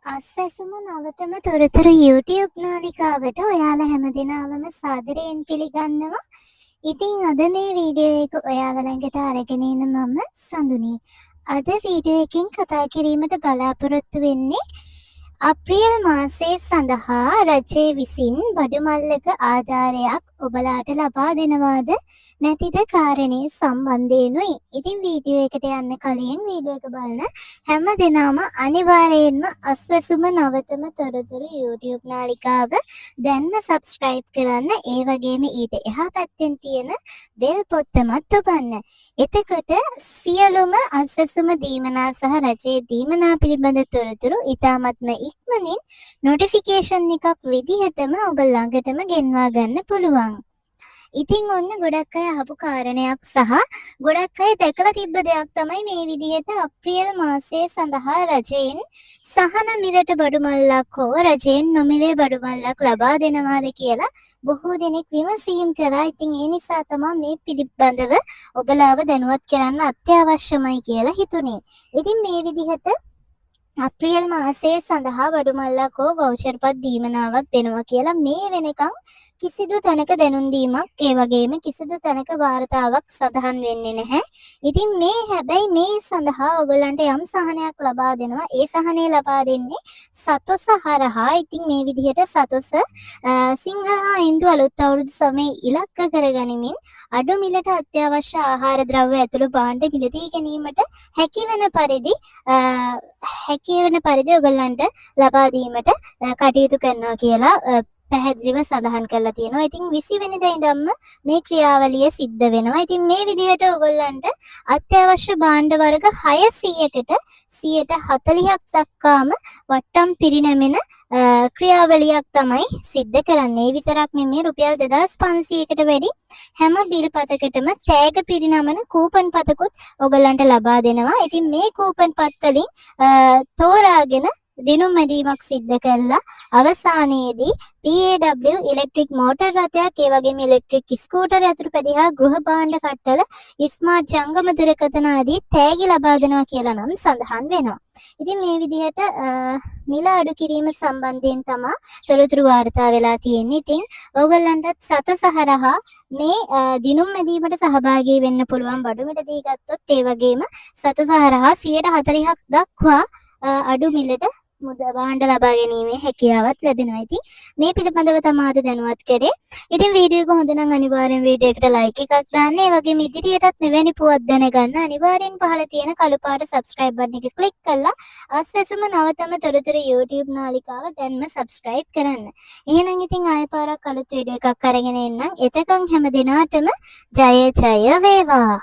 ආස්වැසුම නවතම තොරතුරු YouTube නාලිකාවට ඔයාලා හැමදෙනාම සාදරයෙන් පිළිගන්නවා. ඉතින් අද මේ වීඩියෝ එක ඔයාලා ළඟට අරගෙන එන මම සඳුනි. අද වීඩියෝ එකෙන් කතා කිරීමට බලාපොරොත්තු වෙන්නේ අප්‍රේල් මාසයේ සඳහා රජය විසින් බඩු මල්ලක ආධාරයක් ඔබලාට ලබා දෙනවාද නැතිද කාරණේ සම්බන්ධයෙන්ුයි. ඉතින් වීඩියෝ එකට යන්න කලින් වීඩියෝ එක බලන හැම දෙනාම අනිවාර්යයෙන්ම අස්වැසුම නවතම තොරතුරු YouTube නාලිකාව දැන්ම subscribe කරන්න. ඒ වගේම ඊට එහා පැත්තෙන් තියෙන බෙල් පොත්තමත් ඔබන්න. එතකොට සියලුම අස්වැසුම දීමනා සහ රජයේ දීමනා පිළිබඳ තොරතුරු ඉතාමත්ම ඉක්මනින් නොටිෆිකේෂන් එකක් විදිහටම ඔබ ළඟටම ගෙන්වා ගන්න පුළුවන්. ඉතින් ඔන්න ගොඩක් අය අහපු කාරණයක් සහ ගොඩක් අය දැකලා තිබ්බ දෙයක් තමයි මේ විදිහට අප්‍රේල් මාසයේ සඳහා රජයෙන් සහන මිලට බඩු මල්ලක් හෝ රජයෙන් නොමිලේ බඩු මල්ලක් ලබා දෙනවාද කියලා බොහෝ දෙනෙක් විමසීම් කරා. ඉතින් ඒ නිසා තමයි මේ පිළිබඳව ඔබලාව දැනුවත් කරන්න අත්‍යවශ්‍යමයි කියලා හිතුනේ. ඉතින් මේ විදිහට අප්‍රේල් මාසයේ සඳහා බඩු මල්ලක් හෝ වවුචර් පත් දීමනාවක් දෙනවා කියලා මේ වෙනකම් කිසිදු තැනක දැනුම් දීමක් ඒ වගේම කිසිදු තැනක වාර්තාවක් සඳහන් වෙන්නේ නැහැ. ඉතින් මේ හැබැයි මේ සඳහා ඔයගලන්ට යම් සහනයක් ලබා දෙනවා. ඒ සහනය ලබා දෙන්නේ සතොස හරහා. ඉතින් මේ විදිහට සතොස සිංහල හා හින්දු අලුත් අවුරුදු සමයේ ඉලක්ක කරගනිමින් අඩු මිලට අත්‍යවශ්‍ය ආහාර ද්‍රව්‍ය ඇතුළු භාණ්ඩ මිලදී ගැනීමට හැකිවන පරිදි ඔයගලන්ට ලබා දීමට කටයුතු කරනවා කියලා පැහැදිලිව සඳහන් කරලා තියෙනවා. ඉතින් 20 වෙනිදා ඉඳන්ම මේ ක්‍රියාවලිය සිද්ධ වෙනවා. ඉතින් මේ විදිහට ඔයගොල්ලන්ට අත්‍යවශ්‍ය භාණ්ඩ වර්ග 600කට 40ක් දක්වාම වට්ටම් පිරිනැමෙන ක්‍රියාවලියක් තමයි සිද්ධ කරන්නේ. ඒ විතරක් නෙමෙයි රුපියල් 2500කට වැඩි හැම බිල් පතකටම තෑග පිරිනමන කූපන් පතකුත් ඔයගොල්ලන්ට ලබා දෙනවා. ඉතින් මේ කූපන් පත් වලින් තෝරාගෙන දිනුම් මැදීමක් සිද්ධ කරලා අවසානයේදී PAW ඉලෙක්ට්‍රික් මෝටර් රථයක් ඒ වගේම ඉලෙක්ට්‍රික් ස්කූටර් යතුරු පැදිය හා ගෘහ භාණ්ඩ කට්ටල ස්මාර්ට් ජංගම දුරකථන ආදී තෑගි ලබා දෙනවා කියලා නම් සඳහන් වෙනවා. ඉතින් මේ විදිහට මිල අඩු කිරීම සම්බන්ධයෙන් තමයි තොරතුරු වාර්තා වෙලා තියෙන්නේ. ඉතින් ඔයගොල්ලන්ටත් සතසහරහා මේ දිනුම් මැදීමට සහභාගී වෙන්න පුළුවන්. බඩු මිල දී ගත්තොත් ඒ වගේම සතසහරහා 140ක් දක්වා අඩු මිලට භාණ්ඩ ලබා ගැනීමේ හැකියාවක් ලැබෙනවා. ඉතින් මේ පිළිබඳව තමයි අද දැනුවත් කරේ. ඉතින් වීඩියෝ එක හොඳ නම් අනිවාර්යෙන් වීඩියෝ එකට ලයික් එකක් දාන්න. ඒ වගේම ඉදිරියටත් මෙවැනි පුවත් දැනගන්න අනිවාර්යෙන් පහළ තියෙන කළු පාට subscribe button එක ක්ලික් කරලා අස්වැසුම නවතම තොරතුරු YouTube නාලිකාව දැන්ම subscribe කරන්න. එහෙනම් ඉතින් ආයෙ පාරක් අලුත් වීඩියෝ එකක් අරගෙන එන්නම්. එතකන් හැම දිනාටම ජය ජය වේවා.